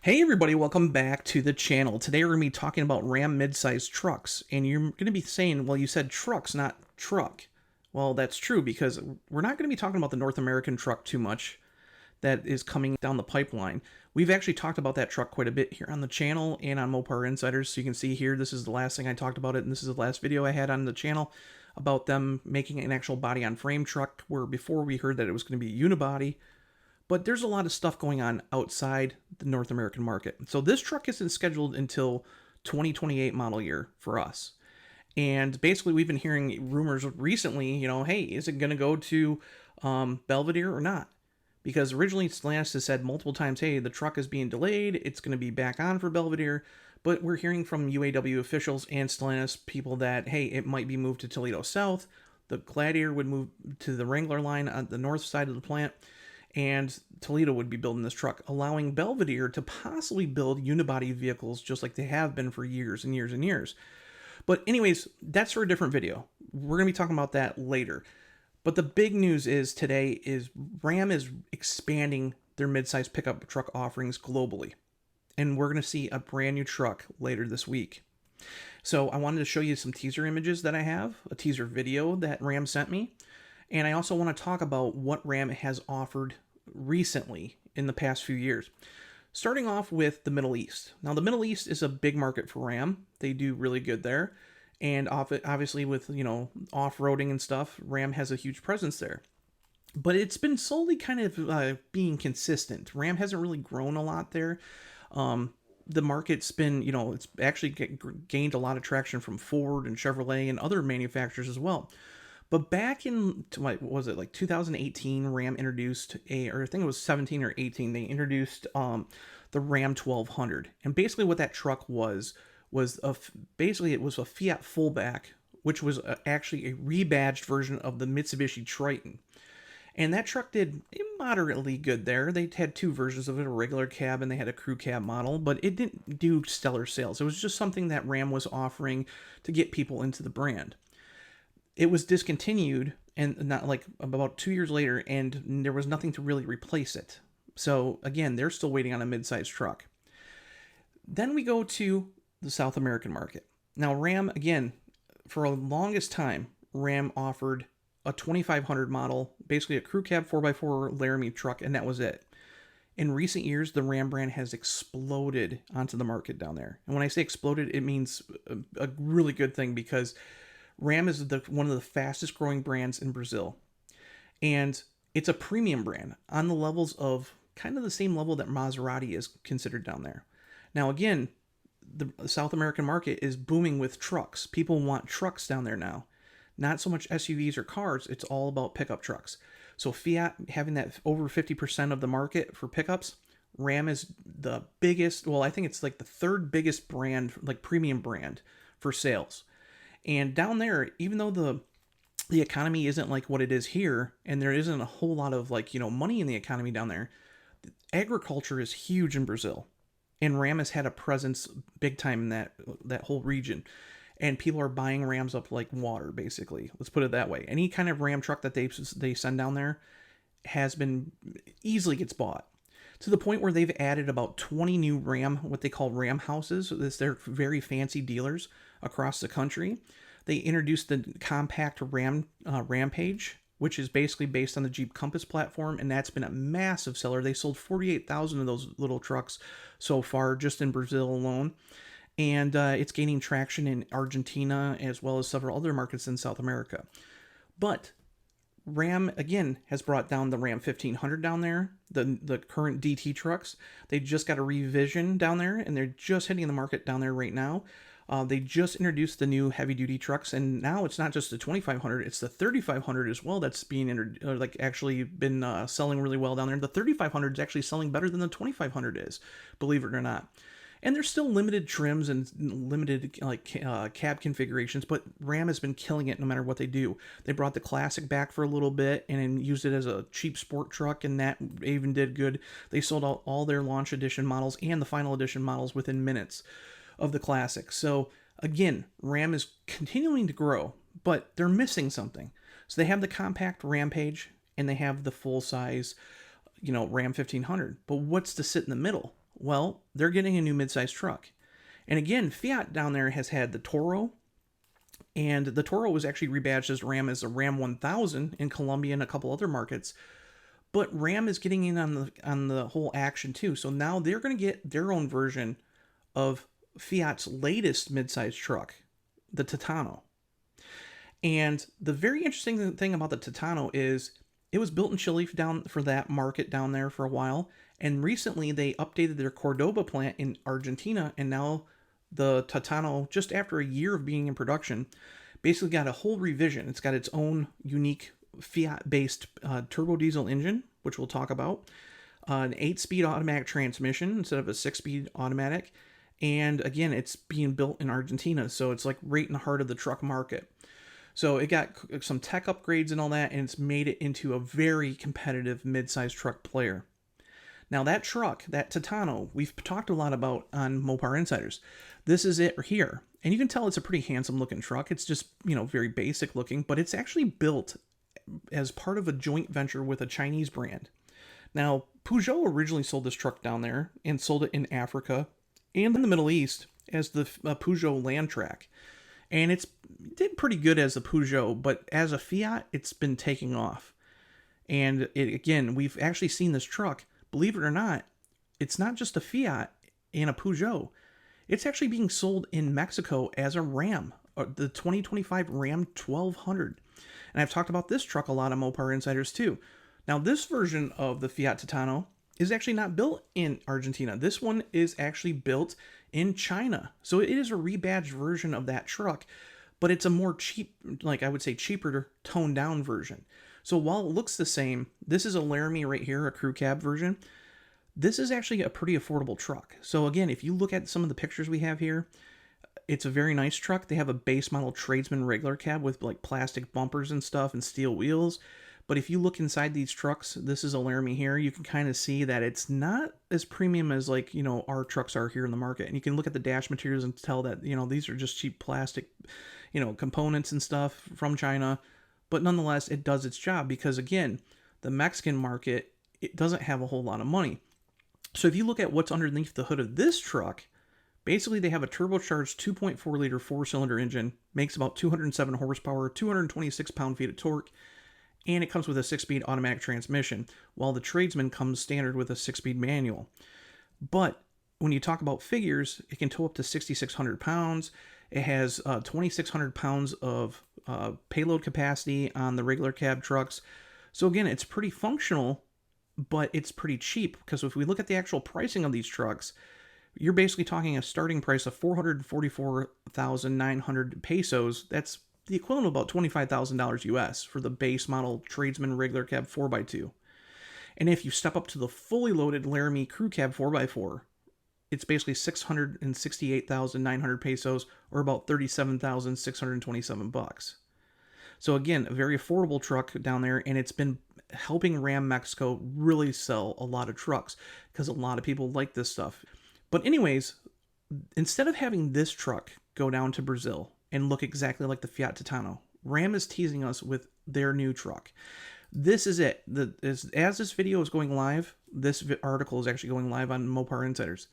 Hey everybody, welcome back to the channel. Today we're going to be talking about Ram mid-sized trucks, and you're going to be saying, well, you said trucks, not truck. Well, that's true because we're not going to be talking about the North American truck too much that is coming down the pipeline. We've actually talked about that truck quite a bit here on the channel and on Mopar Insiders, so you can see here, this is the last thing I talked about it, and this is the last video I had on the channel about them making an actual body-on-frame truck, where before we heard that it was going to be unibody. But there's a lot of stuff going on outside the North American market. So this truck isn't scheduled until 2028 model year for us. And basically, we've been hearing rumors recently, hey, is it going to go to Belvedere or not? Because originally Stellantis has said multiple times, hey, the truck is being delayed, it's going to be back on for Belvedere. But we're hearing from UAW officials and Stellantis people that, hey, it might be moved to Toledo South. The Gladiator would move to the Wrangler line on the north side of the plant, and Toledo would be building this truck, allowing Belvedere to possibly build unibody vehicles just like they have been for years and years and years. But anyways, that's for a different video. We're going to be talking about that later. But the big news is today is Ram is expanding their midsize pickup truck offerings globally. And we're going to see a brand new truck later this week. So I wanted to show you some teaser images that I have, a teaser video that Ram sent me. And I also want to talk about what Ram has offered recently in the past few years. Starting off with the Middle East. Now, the Middle East is a big market for Ram. They do really good there. And obviously with, off-roading and stuff, Ram has a huge presence there. But it's been slowly kind of being consistent. Ram hasn't really grown a lot there. The market's been, it's actually gained a lot of traction from Ford and Chevrolet and other manufacturers as well. But back in, what was it, like 2018, Ram introduced or I think it was 17 or 18, they introduced the Ram 1200. And basically what that truck was basically it was a Fiat fullback, which was actually a rebadged version of the Mitsubishi Triton. And that truck did moderately good there. They had two versions of it, a regular cab and they had a crew cab model, but it didn't do stellar sales. It was just something that Ram was offering to get people into the brand. It was discontinued, and not like about 2 years later, and there was nothing to really replace it. So again, they're still waiting on a mid-sized truck. Then we go to the South American market. Now Ram, again, for a longest time, Ram offered a 2500 model, basically a crew cab 4x4 Laramie truck, and that was it. In recent years, the Ram brand has exploded onto the market down there. And when I say exploded, it means a really good thing, because Ram is one of the fastest growing brands in Brazil. And it's a premium brand on the levels of kind of the same level that Maserati is considered down there. Now, again, the South American market is booming with trucks. People want trucks down there now. Not so much SUVs or cars. It's all about pickup trucks. So Fiat having that over 50% of the market for pickups, Ram is the biggest, well, I think it's like the third biggest brand, like premium brand for sales. And down there, even though the economy isn't like what it is here, and there isn't a whole lot of money in the economy down there, agriculture is huge in Brazil. And Ram has had a presence big time in that whole region. And people are buying Rams up like water, basically. Let's put it that way. Any kind of Ram truck that they send down there easily gets bought. To the point where they've added about 20 new Ram, what they call Ram houses. They're very fancy dealers across the country. They introduced the compact Rampage, which is basically based on the Jeep Compass platform, and that's been a massive seller. They sold 48,000 of those little trucks so far, just in Brazil alone. And it's gaining traction in Argentina as well as several other markets in South America. But Ram, again, has brought down the Ram 1500 down there, the current DT trucks. They just got a revision down there, and they're just hitting the market down there right now. They just introduced the new heavy-duty trucks, and now it's not just the 2500, it's the 3500 as well that's being actually been selling really well down there. The 3500 is actually selling better than the 2500 is, believe it or not. And there's still limited trims and limited cab configurations, but Ram has been killing it no matter what they do. They brought the Classic back for a little bit and then used it as a cheap sport truck, and that even did good. They sold out all their launch edition models and the final edition models within minutes of the Classic. So again, Ram is continuing to grow, but they're missing something. So they have the compact Rampage and they have the full size, Ram 1500. But what's to sit in the middle? Well, they're getting a new midsize truck. And again, Fiat down there has had the Toro, and the Toro was actually rebadged as a Ram 1000 in Colombia and a couple other markets. But Ram is getting in on the whole action too. So now they're going to get their own version of Fiat's latest midsize truck, the Titano. And the very interesting thing about the Titano is it was built in Chile down for that market down there for a while. And recently they updated their Cordoba plant in Argentina, and now the Titano, just after a year of being in production, basically got a whole revision. It's got its own unique Fiat-based turbo diesel engine, which we'll talk about, an 8-speed automatic transmission instead of a 6-speed automatic, and again, it's being built in Argentina, so it's like right in the heart of the truck market. So it got some tech upgrades and all that, and it's made it into a very competitive mid-size truck player. Now that truck, that Titano, we've talked a lot about on Mopar Insiders. This is it here. And you can tell it's a pretty handsome looking truck. It's just, very basic looking, but it's actually built as part of a joint venture with a Chinese brand. Now, Peugeot originally sold this truck down there and sold it in Africa and in the Middle East as the Peugeot Landtrack. And it did pretty good as a Peugeot, but as a Fiat, it's been taking off. And again, we've actually seen this truck, believe it or not, it's not just a Fiat and a Peugeot. It's actually being sold in Mexico as a Ram, the 2025 Ram 1200. And I've talked about this truck a lot on Mopar Insiders too. Now, this version of the Fiat Titano is actually not built in Argentina. This one is actually built in China. So it is a rebadged version of that truck, but it's a more cheap, like I would say cheaper, toned down version. So while it looks the same, this is a Laramie right here, a crew cab version. This is actually a pretty affordable truck. So again, if you look at some of the pictures we have here, it's a very nice truck. They have a base model tradesman regular cab with like plastic bumpers and stuff and steel wheels. But if you look inside these trucks, this is a Laramie here, you can kind of see that it's not as premium as like, our trucks are here in the market. And you can look at the dash materials and tell that, these are just cheap plastic, components and stuff from China. But nonetheless, it does its job because, again, the Mexican market, it doesn't have a whole lot of money. So if you look at what's underneath the hood of this truck, basically they have a turbocharged 2.4 liter 4-cylinder engine, makes about 207 horsepower, 226 pound-feet of torque, and it comes with a 6-speed automatic transmission, while the Tradesman comes standard with a 6-speed manual. But when you talk about figures, it can tow up to 6,600 pounds. It has 2,600 pounds of payload capacity on the regular cab trucks. So again, it's pretty functional, but it's pretty cheap, because if we look at the actual pricing of these trucks, you're basically talking a starting price of 444,900 pesos. That's the equivalent of about $25,000 US for the base model tradesman regular cab 4x2. And if you step up to the fully loaded Laramie crew cab 4x4, it's basically 668,900 pesos, or about 37,627 bucks. So again, a very affordable truck down there, and it's been helping Ram Mexico really sell a lot of trucks because a lot of people like this stuff. But anyways, instead of having this truck go down to Brazil and look exactly like the Fiat Titano, Ram is teasing us with their new truck. This is it. As this video is going live, this article is actually going live on Mopar Insiders.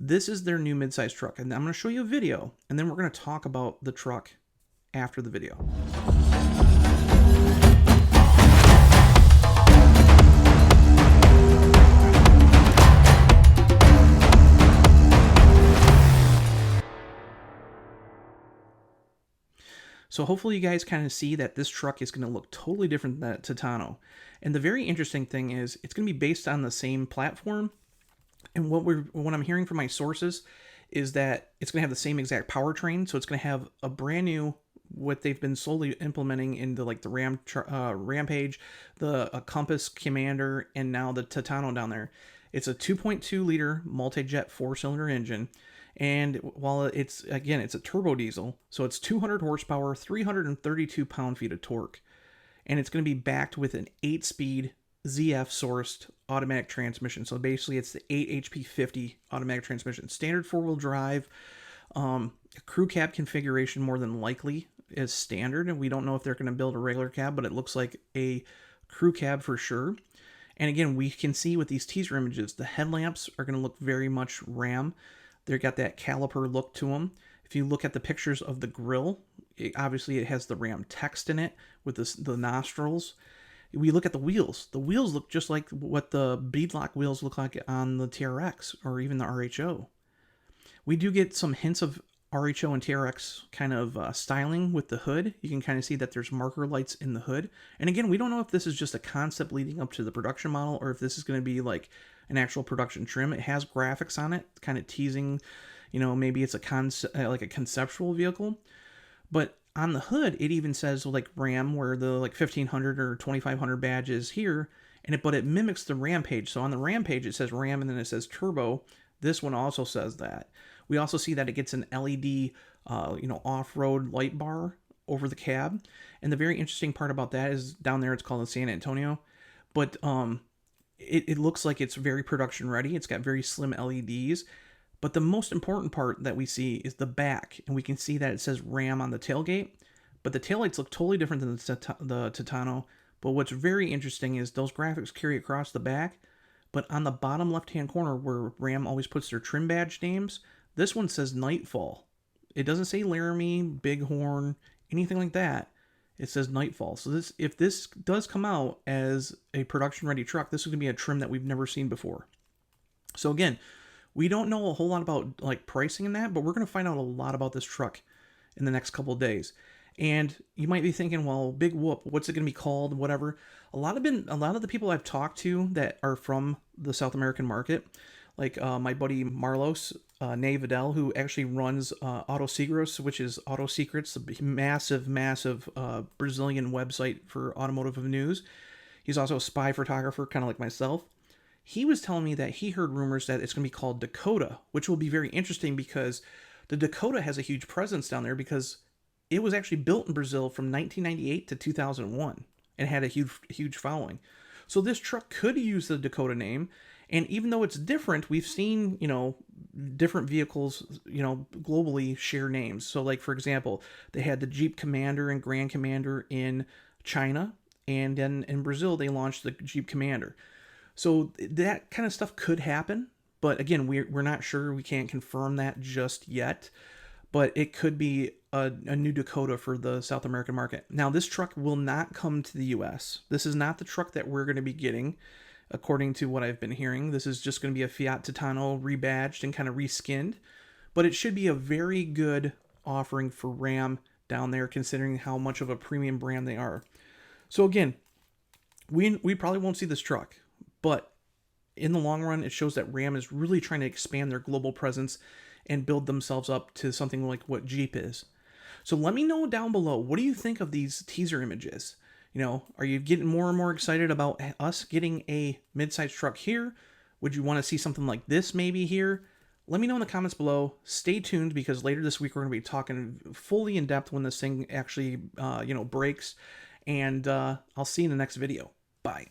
This is their new midsize truck, and I'm going to show you a video, and then we're going to talk about the truck after the video. So hopefully you guys kind of see that this truck is going to look totally different than that Titano. And the very interesting thing is it's going to be based on the same platform. And what I'm hearing from my sources is that it's going to have the same exact powertrain. So it's going to have a brand new, what they've been slowly implementing into like the Rampage, the Compass Commander, and now the Titano down there. It's a 2.2 liter multi-jet 4-cylinder engine. And while it's a turbo diesel, so it's 200 horsepower, 332 pound-feet of torque. And it's going to be backed with an 8-speed ZF-sourced automatic transmission. So basically it's the 8HP50 automatic transmission. Standard 4-wheel drive, crew cab configuration more than likely is standard. And we don't know if they're going to build a regular cab, but it looks like a crew cab for sure. And again, we can see with these teaser images, the headlamps are going to look very much Ram. They've got that caliper look to them. If you look at the pictures of the grille, obviously it has the Ram text in it with the nostrils. We look at the wheels. The wheels look just like what the beadlock wheels look like on the TRX or even the RHO. We do get some hints of RHO and TRX kind of styling with the hood. You can kind of see that there's marker lights in the hood. And again, we don't know if this is just a concept leading up to the production model or if this is going to be like an actual production trim. It has graphics on it, kind of teasing, maybe it's like a conceptual vehicle. But on the hood, it even says like Ram, where the like 1500 or 2500 badge is here, but it mimics the Ram page. So on the Ram page, it says Ram and then it says Turbo. This one also says that. We also see that it gets an LED, off-road light bar over the cab. And the very interesting part about that is down there, it's called the San Antonio. But it looks like it's very production ready. It's got very slim LEDs. But the most important part that we see is the back. And we can see that it says Ram on the tailgate. But the taillights look totally different than the Titano. But what's very interesting is those graphics carry across the back. But on the bottom left-hand corner where Ram always puts their trim badge names, this one says Nightfall. It doesn't say Laramie, Bighorn, anything like that. It says Nightfall. So if this does come out as a production-ready truck, this is going to be a trim that we've never seen before. So again, we don't know a whole lot about like pricing in that, but we're going to find out a lot about this truck in the next couple of days. And you might be thinking, well, big whoop, what's it going to be called, whatever. A lot of the people I've talked to that are from the South American market, like my buddy Marlos Vidal, who actually runs Auto Segros, which is Auto Secrets, a massive Brazilian website for automotive news. He's also a spy photographer, kind of like myself. He was telling me that he heard rumors that it's going to be called Dakota, which will be very interesting because the Dakota has a huge presence down there because it was actually built in Brazil from 1998 to 2001 and had a huge following. So this truck could use the Dakota name. And even though it's different, we've seen, different vehicles, globally share names. So like, for example, they had the Jeep Commander and Grand Commander in China. And then in Brazil, they launched the Jeep Commander. So that kind of stuff could happen. But again, we're not sure. We can't confirm that just yet. But it could be a new Dakota for the South American market. Now, this truck will not come to the U.S. This is not the truck that we're going to be getting, according to what I've been hearing. This is just going to be a Fiat Titano rebadged and kind of reskinned. But it should be a very good offering for Ram down there, considering how much of a premium brand they are. So again, we probably won't see this truck. But in the long run, it shows that Ram is really trying to expand their global presence and build themselves up to something like what Jeep is. So let me know down below, what do you think of these teaser images? Are you getting more and more excited about us getting a midsize truck here? Would you want to see something like this maybe here? Let me know in the comments below. Stay tuned because later this week we're going to be talking fully in depth when this thing actually, breaks. And I'll see you in the next video. Bye.